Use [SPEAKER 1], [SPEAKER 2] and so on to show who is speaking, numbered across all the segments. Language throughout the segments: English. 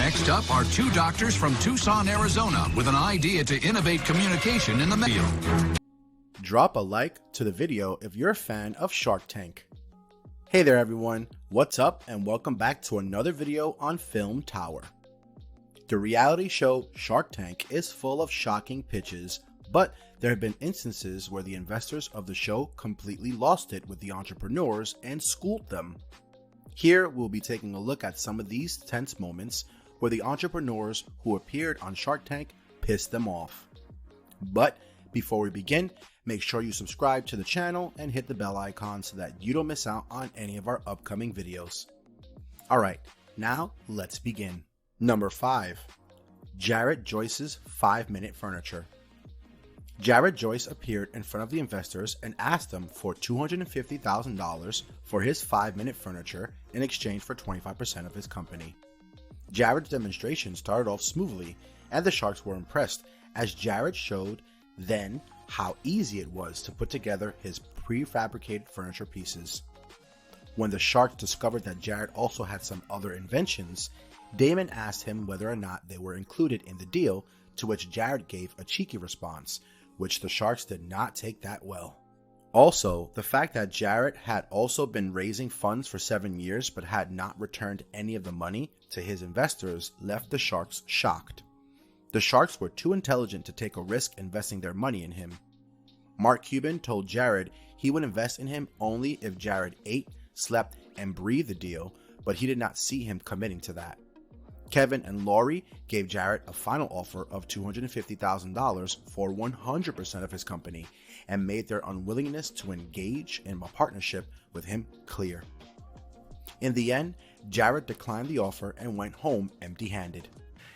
[SPEAKER 1] Next up are two doctors from Tucson, Arizona, with an idea to innovate communication in the field.
[SPEAKER 2] Drop a like to the video if you're a fan of Shark Tank. Hey there everyone, what's up and welcome back to another video on Film Tower. The reality show Shark Tank is full of shocking pitches, but there have been instances where the investors of the show completely lost it with the entrepreneurs and schooled them. Here we'll be taking a look at some of these tense moments where the entrepreneurs who appeared on Shark Tank pissed them off. But before we begin, make sure you subscribe to the channel and hit the bell icon so that you don't miss out on any of our upcoming videos. Alright, now let's begin. Number 5. Jared Joyce's 5-minute furniture. Jared Joyce appeared in front of the investors and asked them for $250,000 for his 5-minute furniture in exchange for 25% of his company. Jared's demonstration started off smoothly, and the Sharks were impressed as Jared showed then how easy it was to put together his prefabricated furniture pieces. When the Sharks discovered that Jared also had some other inventions, Damon asked him whether or not they were included in the deal, to which Jared gave a cheeky response, which the Sharks did not take that well. Also, the fact that Jared had also been raising funds for 7 years but had not returned any of the money to his investors left the Sharks shocked. The Sharks were too intelligent to take a risk investing their money in him. Mark Cuban told Jared he would invest in him only if Jared ate, slept, and breathed the deal, but he did not see him committing to that. Kevin and Laurie gave Jared a final offer of $250,000 for 100% of his company and made their unwillingness to engage in a partnership with him clear. In the end, Jared declined the offer and went home empty-handed.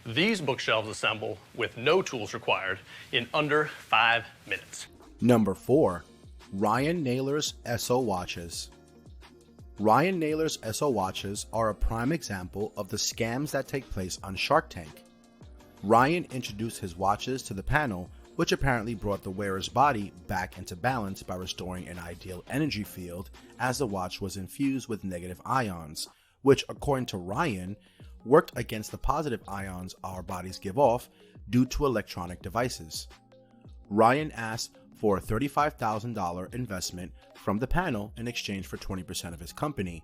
[SPEAKER 3] These bookshelves assemble with no tools required in under 5 minutes.
[SPEAKER 2] Number 4. Ryan Naylor's Esso watches. Ryan Naylor's Esso watches are a prime example of the scams that take place on Shark Tank. Ryan introduced his watches to the panel, which apparently brought the wearer's body back into balance by restoring an ideal energy field as the watch was infused with negative ions, which according to Ryan, worked against the positive ions our bodies give off due to electronic devices. Ryan asked for a $35,000 investment from the panel in exchange for 20% of his company,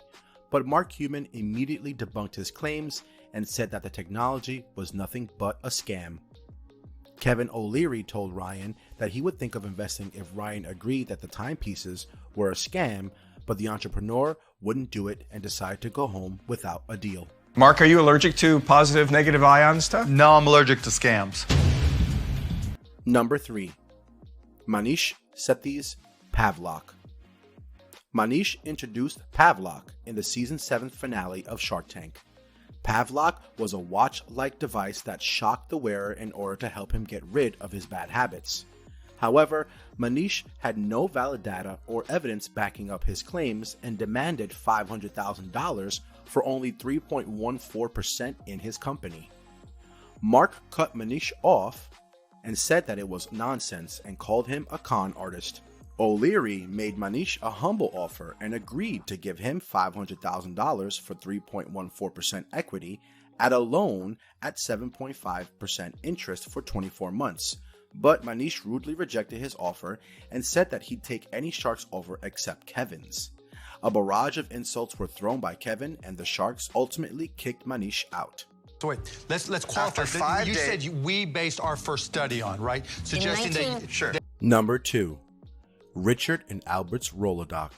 [SPEAKER 2] but Mark Cuban immediately debunked his claims and said that the technology was nothing but a scam. Kevin O'Leary told Ryan that he would think of investing if Ryan agreed that the timepieces were a scam, but the entrepreneur wouldn't do it and decided to go home without a deal.
[SPEAKER 4] Mark, are you allergic to positive, negative ion stuff?
[SPEAKER 5] No, I'm allergic to scams.
[SPEAKER 2] Number 3. Manish Sethi's Pavlok. Manish introduced Pavlok in the season 7 finale of Shark Tank. Pavlok was a watch-like device that shocked the wearer in order to help him get rid of his bad habits. However, Manish had no valid data or evidence backing up his claims and demanded $500,000 for only 3.14% in his company. Mark cut Manish off and said that it was nonsense and called him a con artist. O'Leary made Manish a humble offer and agreed to give him $500,000 for 3.14% equity at a loan at 7.5% interest for 24 months. But Manish rudely rejected his offer and said that he'd take any Sharks offer except Kevin's. A barrage of insults were thrown by Kevin, and the Sharks ultimately kicked Manish out.
[SPEAKER 5] So wait, let's qualify.
[SPEAKER 6] After 5
[SPEAKER 5] you
[SPEAKER 6] days,
[SPEAKER 5] said we based our first study on, right? Suggesting that
[SPEAKER 6] Sure.
[SPEAKER 2] Number 2. Richard and Albert's Rolodoc.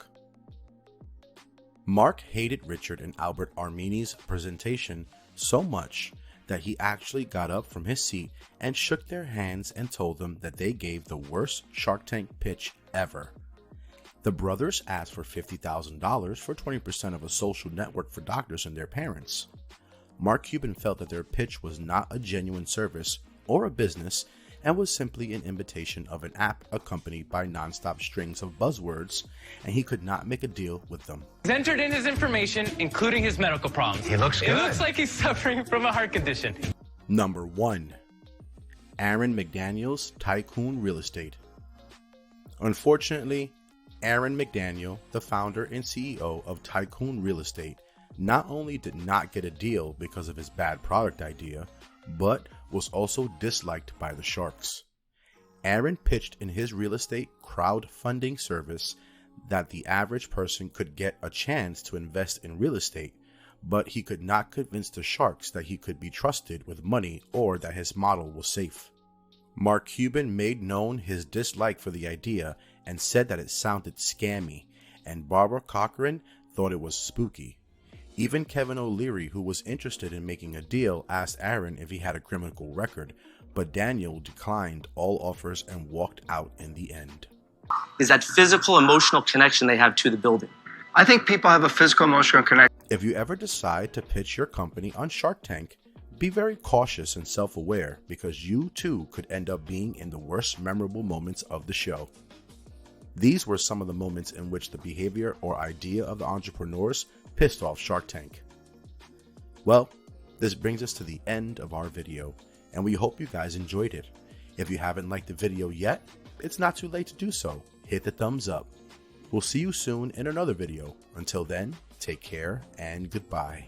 [SPEAKER 2] Mark hated Richard and Albert Armini's presentation so much that he actually got up from his seat and shook their hands and told them that they gave the worst Shark Tank pitch ever. The brothers asked for $50,000 for 20% of a social network for doctors and their parents. Mark Cuban felt that their pitch was not a genuine service or a business and was simply an imitation of an app accompanied by non-stop strings of buzzwords, and he could not make a deal with them.
[SPEAKER 7] He's entered in his information, including his medical problems.
[SPEAKER 6] He looks good.
[SPEAKER 7] It looks like he's suffering from a heart condition.
[SPEAKER 2] Number 1. Aaron McDaniel's Tycoon Real Estate. Unfortunately, Aaron McDaniel, the founder and CEO of Tycoon Real Estate, not only did not get a deal because of his bad product idea, but was also disliked by the sharks. Aaron pitched in his real estate crowdfunding service that the average person could get a chance to invest in real estate, but he could not convince the sharks that he could be trusted with money or that his model was safe. Mark Cuban made known his dislike for the idea and said that it sounded scammy, and Barbara Corcoran thought it was spooky. Even Kevin O'Leary, who was interested in making a deal, asked Aaron if he had a criminal record, but Daniel declined all offers and walked out in the end.
[SPEAKER 6] Is that physical, emotional connection they have to the building.
[SPEAKER 4] I think people have a physical, emotional connection.
[SPEAKER 2] If you ever decide to pitch your company on Shark Tank, be very cautious and self-aware because you too could end up being in the worst memorable moments of the show. These were some of the moments in which the behavior or idea of the entrepreneurs pissed off Shark Tank. Well, this brings us to the end of our video, and we hope you guys enjoyed it. If you haven't liked the video yet, it's not too late to do so. Hit the thumbs up. We'll see you soon in another video. Until then, take care and goodbye.